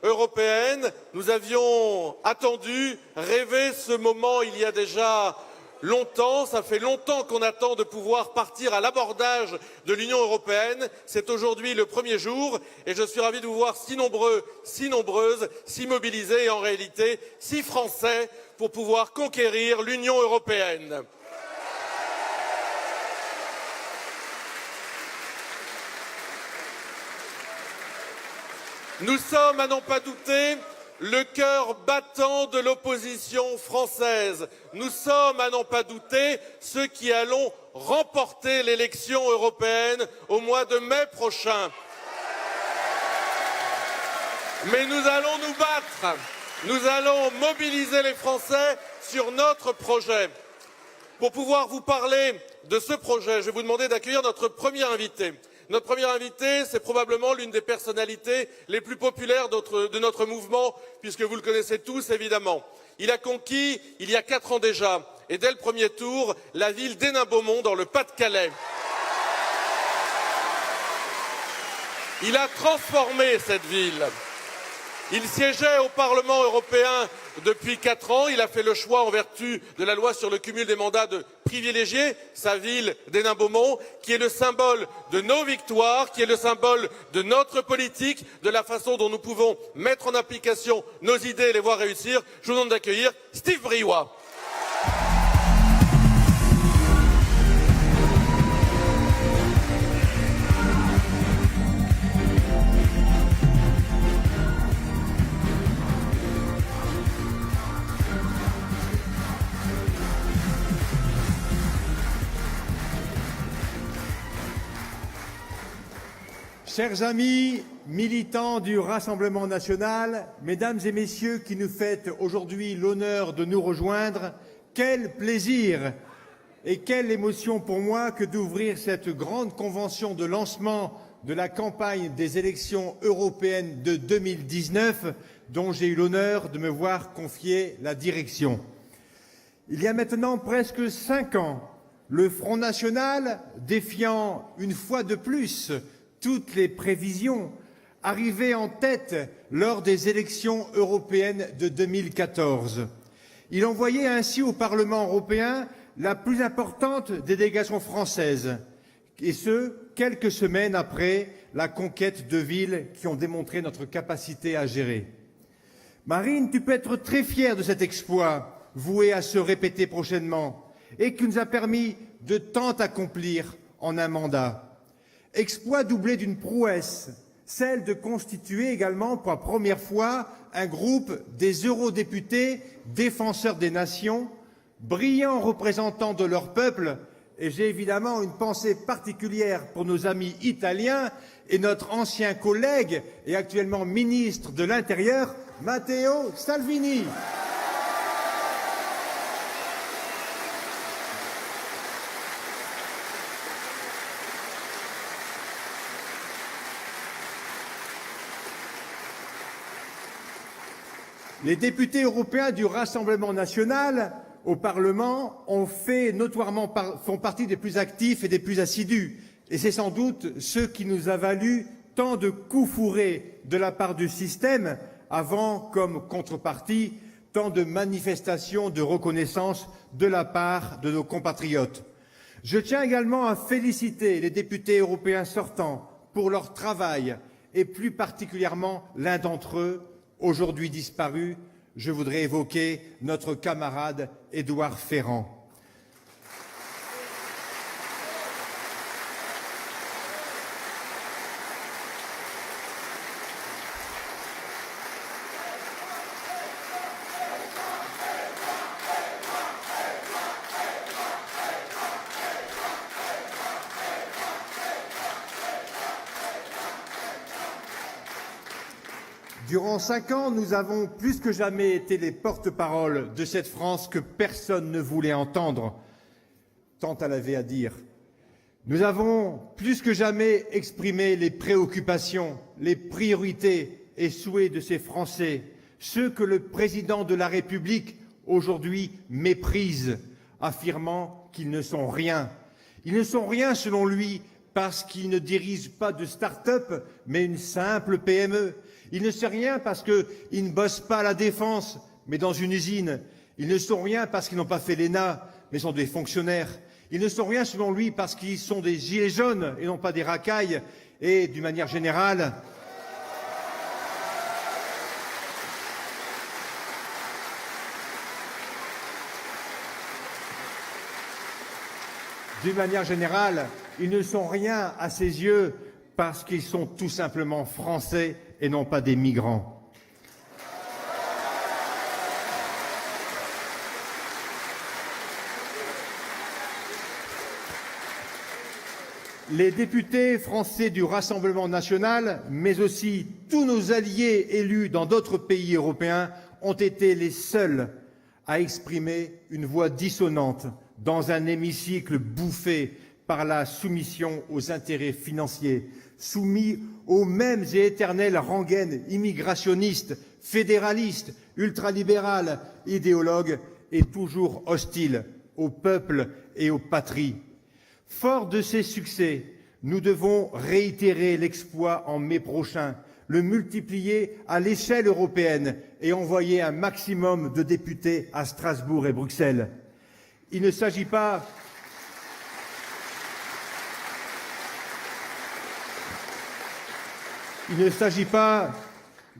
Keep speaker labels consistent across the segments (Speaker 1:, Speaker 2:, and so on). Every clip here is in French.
Speaker 1: européenne. Nous avions attendu, rêvé ce moment il y a déjà longtemps. Ça fait longtemps qu'on attend de pouvoir partir à l'abordage de l'Union européenne. C'est aujourd'hui le premier jour et je suis ravi de vous voir si nombreux, si nombreuses, si mobilisés et en réalité si français pour pouvoir conquérir l'Union européenne. Nous sommes, à n'en pas douter, le cœur battant de l'opposition française. Nous sommes, à n'en pas douter, ceux qui allons remporter l'élection européenne au mois de mai prochain. Mais nous allons nous battre. Nous allons mobiliser les Français sur notre projet. Pour pouvoir vous parler de ce projet, je vais vous demander d'accueillir notre premier invité. Notre premier invité, c'est probablement l'une des personnalités les plus populaires de notre mouvement, puisque vous le connaissez tous, évidemment. Il a conquis, il y a 4 ans déjà, et dès le premier tour, la ville d'Hénin-Beaumont, dans le Pas-de-Calais. Il a transformé cette ville. Il siégeait au Parlement européen depuis 4 ans. Il a fait le choix, en vertu de la loi sur le cumul des mandats, de privilégier sa ville d'Hénin-Beaumont, qui est le symbole de nos victoires, qui est le symbole de notre politique, de la façon dont nous pouvons mettre en application nos idées et les voir réussir. Je vous demande d'accueillir Steve Briouat.
Speaker 2: Chers amis militants du Rassemblement national, mesdames et messieurs qui nous faites aujourd'hui l'honneur de nous rejoindre, quel plaisir et quelle émotion pour moi que d'ouvrir cette grande convention de lancement de la campagne des élections européennes de 2019, dont j'ai eu l'honneur de me voir confier la direction. Il y a maintenant presque 5 ans, le Front national, défiant une fois de plus toutes les prévisions, arrivait en tête lors des élections européennes de 2014. Il envoyait ainsi au Parlement européen la plus importante délégation française, et ce, quelques semaines après la conquête de villes qui ont démontré notre capacité à gérer. Marine, tu peux être très fière de cet exploit, voué à se répéter prochainement, et qui nous a permis de tant accomplir en un mandat. Exploit doublé d'une prouesse, celle de constituer également pour la première fois un groupe des eurodéputés défenseurs des nations, brillants représentants de leur peuple, et j'ai évidemment une pensée particulière pour nos amis italiens et notre ancien collègue et actuellement ministre de l'Intérieur, Matteo Salvini. Les députés européens du Rassemblement national au Parlement font partie des plus actifs et des plus assidus. Et c'est sans doute ce qui nous a valu tant de coups fourrés de la part du système, avant comme contrepartie tant de manifestations de reconnaissance de la part de nos compatriotes. Je tiens également à féliciter les députés européens sortants pour leur travail et plus particulièrement l'un d'entre eux, aujourd'hui disparu, je voudrais évoquer notre camarade Édouard Ferrand. Durant 5 ans, nous avons plus que jamais été les porte-parole de cette France que personne ne voulait entendre, tant elle avait à dire. Nous avons plus que jamais exprimé les préoccupations, les priorités et souhaits de ces Français, ceux que le président de la République aujourd'hui méprise, affirmant qu'ils ne sont rien. Ils ne sont rien, selon lui, parce qu'il ne dirige pas de start-up, mais une simple PME. Ils ne sont rien parce qu'ils ne bossent pas à la défense, mais dans une usine. Ils ne sont rien parce qu'ils n'ont pas fait l'ENA, mais sont des fonctionnaires. Ils ne sont rien, selon lui, parce qu'ils sont des gilets jaunes et non pas des racailles. Et, d'une manière générale, ils ne sont rien à ses yeux parce qu'ils sont tout simplement français et non pas des migrants. Les députés français du Rassemblement national, mais aussi tous nos alliés élus dans d'autres pays européens, ont été les seuls à exprimer une voix dissonante dans un hémicycle bouffé par la soumission aux intérêts financiers, soumis aux mêmes et éternelles rengaines immigrationnistes, fédéralistes, ultralibérales, idéologues et toujours hostiles au peuple et aux patries. Fort de ces succès, nous devons réitérer l'exploit en mai prochain, le multiplier à l'échelle européenne et envoyer un maximum de députés à Strasbourg et Bruxelles. Il ne s'agit pas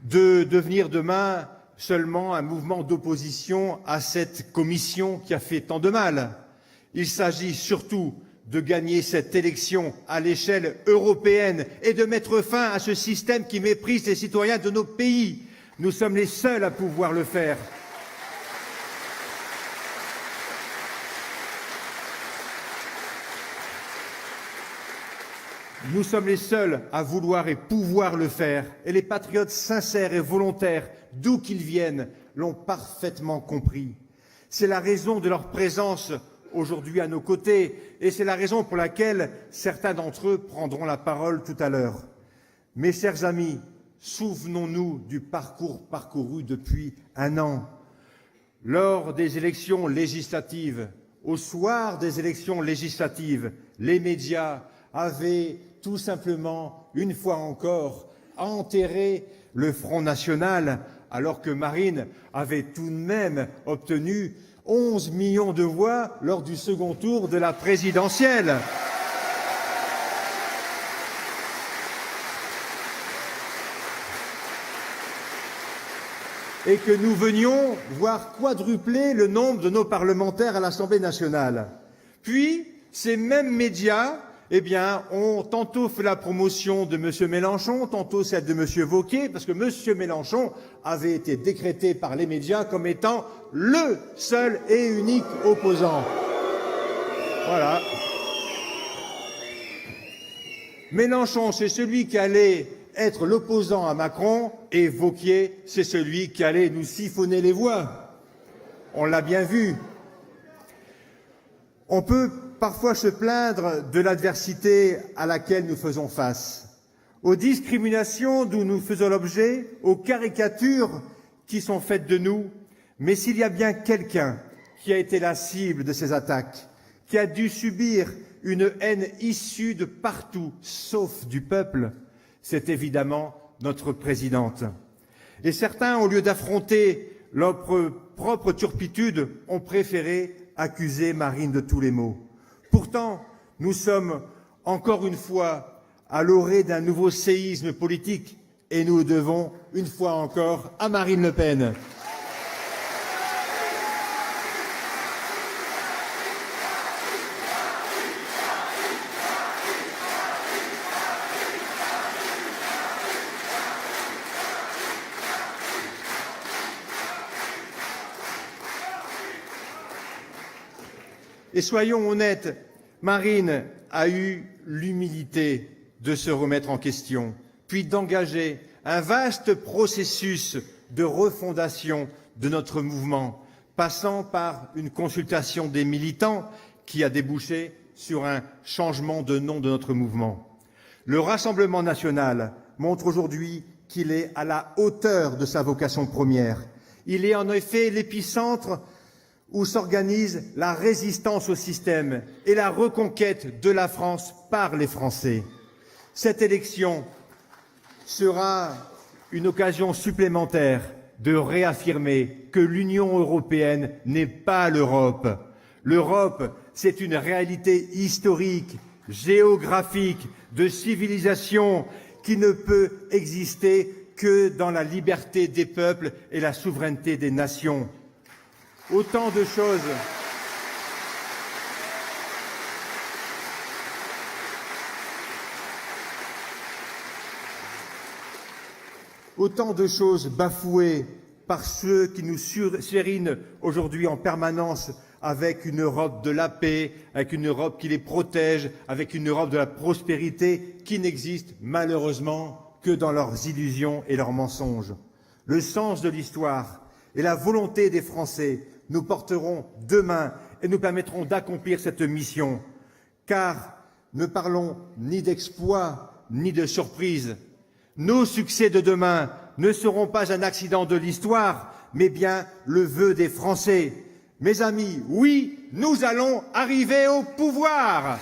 Speaker 2: de devenir demain seulement un mouvement d'opposition à cette commission qui a fait tant de mal. Il s'agit surtout de gagner cette élection à l'échelle européenne et de mettre fin à ce système qui méprise les citoyens de nos pays. Nous sommes les seuls à pouvoir le faire. Nous sommes les seuls à vouloir et pouvoir le faire. Et les patriotes sincères et volontaires, d'où qu'ils viennent, l'ont parfaitement compris. C'est la raison de leur présence aujourd'hui à nos côtés, et c'est la raison pour laquelle certains d'entre eux prendront la parole tout à l'heure. Mes chers amis, souvenons-nous du parcours parcouru depuis un an. Lors des élections législatives, au soir des élections législatives, les médias avaient tout simplement, une fois encore, enterré le Front National, alors que Marine avait tout de même obtenu 11 millions de voix lors du second tour de la présidentielle. Et que nous venions voir quadrupler le nombre de nos parlementaires à l'Assemblée nationale. Puis, ces mêmes médias ont tantôt fait la promotion de M. Mélenchon, tantôt celle de M. Wauquiez, parce que M. Mélenchon avait été décrété par les médias comme étant le seul et unique opposant. Voilà. Mélenchon, c'est celui qui allait être l'opposant à Macron, et Wauquiez, c'est celui qui allait nous siphonner les voix. On l'a bien vu. On peut parfois se plaindre de l'adversité à laquelle nous faisons face, aux discriminations dont nous faisons l'objet, aux caricatures qui sont faites de nous, mais s'il y a bien quelqu'un qui a été la cible de ces attaques, qui a dû subir une haine issue de partout, sauf du peuple, c'est évidemment notre présidente. Et certains, au lieu d'affronter leur propre turpitude, ont préféré accuser Marine de tous les maux. Pourtant, nous sommes encore une fois à l'orée d'un nouveau séisme politique et nous le devons une fois encore à Marine Le Pen. Et soyons honnêtes, Marine a eu l'humilité de se remettre en question, puis d'engager un vaste processus de refondation de notre mouvement, passant par une consultation des militants qui a débouché sur un changement de nom de notre mouvement. Le Rassemblement national montre aujourd'hui qu'il est à la hauteur de sa vocation première. Il est en effet l'épicentre où s'organise la résistance au système et la reconquête de la France par les Français. Cette élection sera une occasion supplémentaire de réaffirmer que l'Union européenne n'est pas l'Europe. L'Europe, c'est une réalité historique, géographique, de civilisation qui ne peut exister que dans la liberté des peuples et la souveraineté des nations. Autant de choses. Autant de choses bafouées par ceux qui nous sérinent aujourd'hui en permanence avec une Europe de la paix, avec une Europe qui les protège, avec une Europe de la prospérité qui n'existe malheureusement que dans leurs illusions et leurs mensonges. Le sens de l'histoire et la volonté des Français nous porteront demain et nous permettront d'accomplir cette mission. Car ne parlons ni d'exploit ni de surprise. Nos succès de demain ne seront pas un accident de l'histoire, mais bien le vœu des Français. Mes amis, oui, nous allons arriver au pouvoir.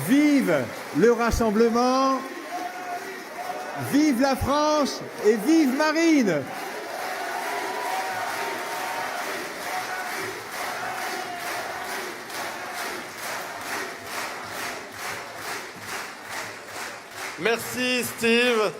Speaker 2: Vive le rassemblement, vive la France et vive Marine!
Speaker 1: Merci Steve.